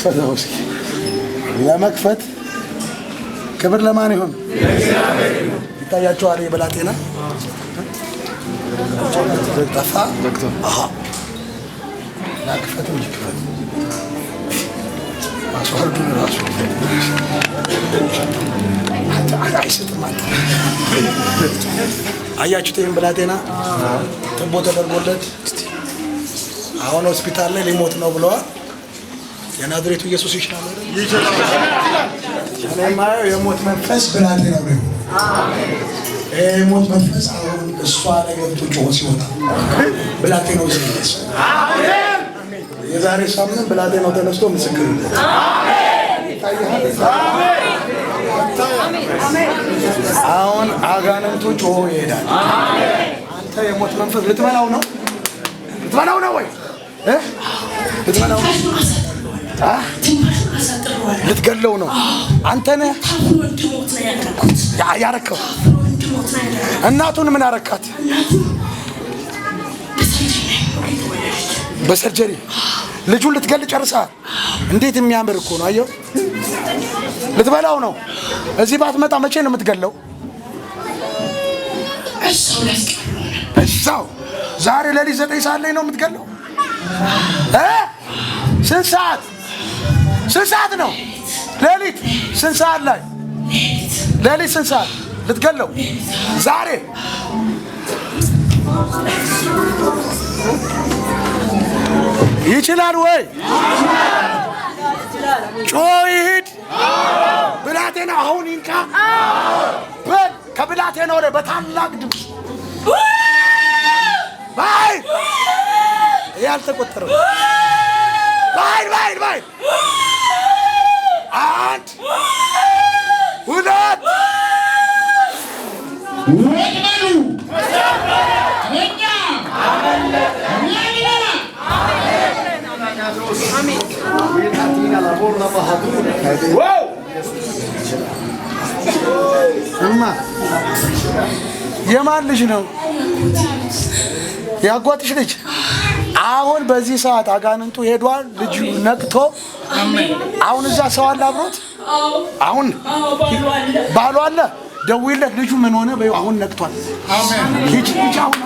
ክፈተው እስኪ ለመክፈት ክብር ለማን ይሁን? ይታያችኋል የብላቴና ጠፋ። አሃ ለክፈተው ይክፈት አስወርዱን ራሱ አይሰጥም። አያችሁት? ይሄን ብላቴና ትቦ ተደርጎለት አሁን ሆስፒታል ላይ ሊሞት ነው ብለዋል። የናዝሬቱ ኢየሱስ ይችላል አይደል? ይችላል። እኔማ የሞት መንፈስ ብላቴናው ነው። አሜን። የሞት መንፈስ አሁን እሷ ላይ ገብቶ ጮሆ ሲወጣ ብላቴናው ይሰማል። አሜን። የዛሬ ሳምንት ብላቴናው ተነስቶ ምስክር ነው። አሜን። አሜን። አሁን አጋንንቱ ጮሆ ይሄዳል። አሜን። አንተ የሞት መንፈስ ልትበላው ነው? ልትበላው ነው ወይ? ልትበላው ነው? ልትገለው ነው? አንተ ነህ ያረከው። እናቱን ምን አረካት? በሰርጀሪ ልጁን ልትገል ጨርሰሃል። እንዴት የሚያምር እኮ ነው! አየው፣ ልትበላው ነው። እዚህ ባትመጣ መቼ ነው የምትገለው? እዛው ዛሬ ሌሊት 9 ሰዓት ላይ ነው የምትገለው። ስንት ሰዓት? ስንት ሰዓት ነው? ሌሊት ስንት ሰዓት ላይ? ሌሊት ስንት ሰዓት ልትገለው? ዛሬ ይችላል ወይ? ጮህ ይሂድ ብላቴና አሁን ይንቃ በል። ከብላቴና ወደ በታላቅ ድምፅ ባይ ያልተቆጠረው ባይ ባይ ባይ አንድ ሁለት ወጥመዱ ወኛ አሜን። እማ የማን ልጅ ነው? ያጓትሽ ልጅ። አሁን በዚህ ሰዓት አጋንንቱ ሄዷል። ልጁ ነቅቶ አሁን እዛ ሰው አለ አብሮት። አሁን ባሉ አለ። ደውይለት። ልጁ ምን ሆነ በይው። አሁን ነቅቷል። አሜን። ልጅ አሁን